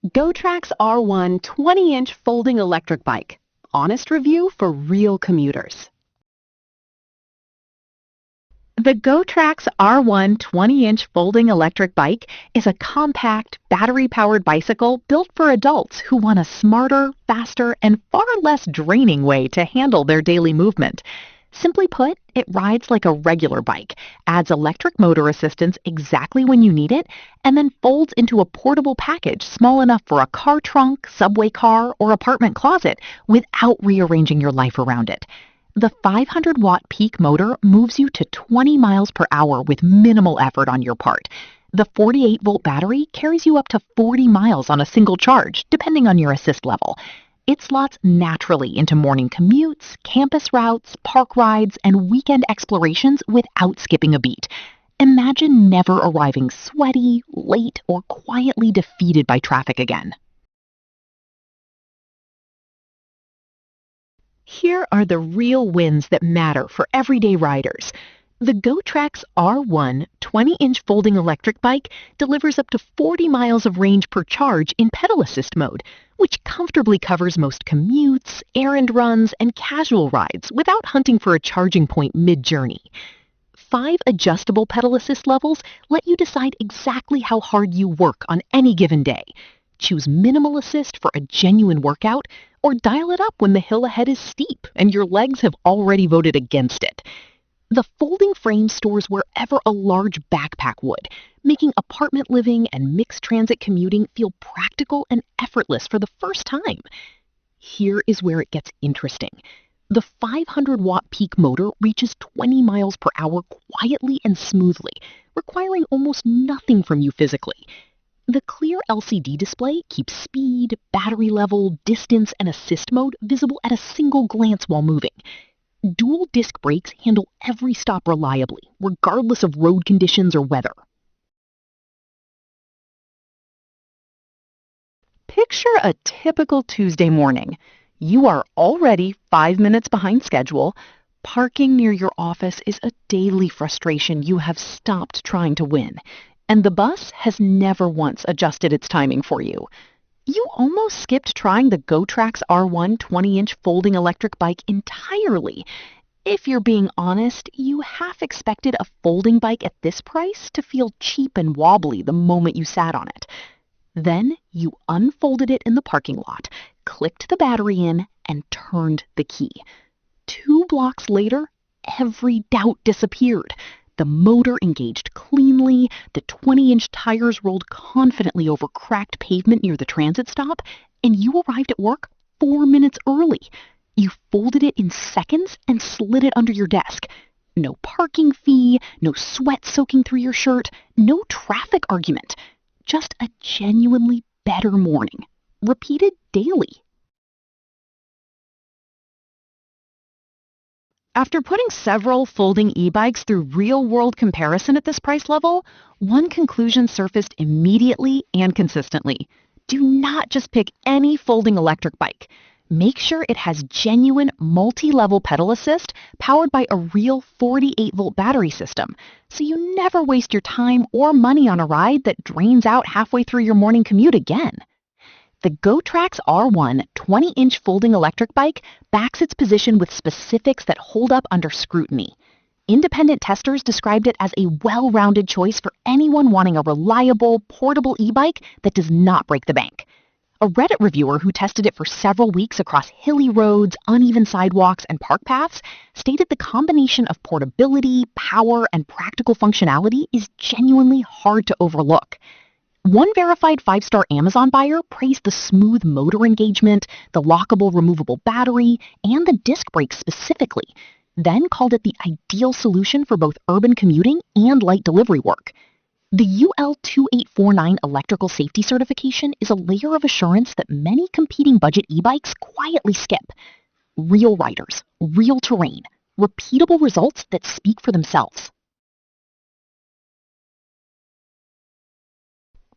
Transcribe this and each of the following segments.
Gotrax R1 20-inch folding electric bike. Honest review for real commuters. The Gotrax R1 20-inch folding electric bike is a compact, battery-powered bicycle built for adults who want a smarter, faster, and far less draining way to handle their daily movement. Simply put, it rides like a regular bike, adds electric motor assistance exactly when you need it, and then folds into a portable package small enough for a car trunk, subway car, or apartment closet without rearranging your life around it. The 500-watt peak motor moves you to 20 miles per hour with minimal effort on your part. The 48-volt battery carries you up to 40 miles on a single charge, depending on your assist level. It slots naturally into morning commutes, campus routes, park rides, and weekend explorations without skipping a beat. Imagine never arriving sweaty, late, or quietly defeated by traffic again. Here are the real wins that matter for everyday riders. The Gotrax R1 20-inch folding electric bike delivers up to 40 miles of range per charge in pedal assist mode, which comfortably covers most commutes, errand runs, and casual rides without hunting for a charging point mid-journey. 5 adjustable pedal assist levels let you decide exactly how hard you work on any given day. Choose minimal assist for a genuine workout, or dial it up when the hill ahead is steep and your legs have already voted against it. The folding frame stores wherever a large backpack would, making apartment living and mixed transit commuting feel practical and effortless for the first time. Here is where it gets interesting. The 500-watt peak motor reaches 20 miles per hour quietly and smoothly, requiring almost nothing from you physically. The clear LCD display keeps speed, battery level, distance, and assist mode visible at a single glance while moving. Dual disc brakes handle every stop reliably, regardless of road conditions or weather. Picture a typical Tuesday morning. You are already 5 minutes behind schedule. Parking near your office is a daily frustration you have stopped trying to win. And the bus has never once adjusted its timing for you. You almost skipped trying the Gotrax R1 20-inch folding electric bike entirely. If you're being honest, you half expected a folding bike at this price to feel cheap and wobbly the moment you sat on it. Then you unfolded it in the parking lot, clicked the battery in, and turned the key. 2 blocks later, every doubt disappeared. The motor engaged cleanly, the 20-inch tires rolled confidently over cracked pavement near the transit stop, and you arrived at work 4 minutes early. You folded it in seconds and slid it under your desk. No parking fee, no sweat soaking through your shirt, no traffic argument. Just a genuinely better morning, repeated daily. After putting several folding e-bikes through real-world comparison at this price level, one conclusion surfaced immediately and consistently. Do not just pick any folding electric bike. Make sure it has genuine multi-level pedal assist powered by a real 48-volt battery system, so you never waste your time or money on a ride that drains out halfway through your morning commute again. The Gotrax R1 20-inch folding electric bike backs its position with specifics that hold up under scrutiny. Independent testers described it as a well-rounded choice for anyone wanting a reliable, portable e-bike that does not break the bank. A Reddit reviewer who tested it for several weeks across hilly roads, uneven sidewalks, and park paths stated the combination of portability, power, and practical functionality is genuinely hard to overlook. One verified 5-star Amazon buyer praised the smooth motor engagement, the lockable removable battery, and the disc brakes specifically, then called it the ideal solution for both urban commuting and light delivery work. The UL 2849 electrical safety certification is a layer of assurance that many competing budget e-bikes quietly skip. Real riders, real terrain, repeatable results that speak for themselves.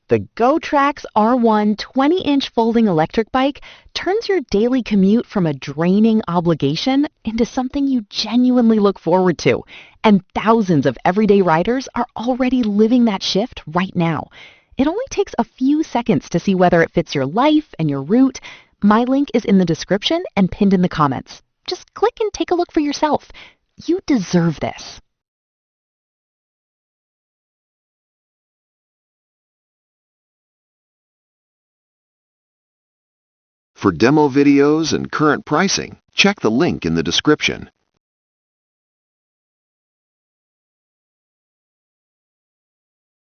The Gotrax R1 20-inch folding electric bike turns your daily commute from a draining obligation into something you genuinely look forward to. And thousands of everyday riders are already living that shift right now. It only takes a few seconds to see whether it fits your life and your route. My link is in the description and pinned in the comments. Just click and take a look for yourself. You deserve this. For demo videos and current pricing, check the link in the description.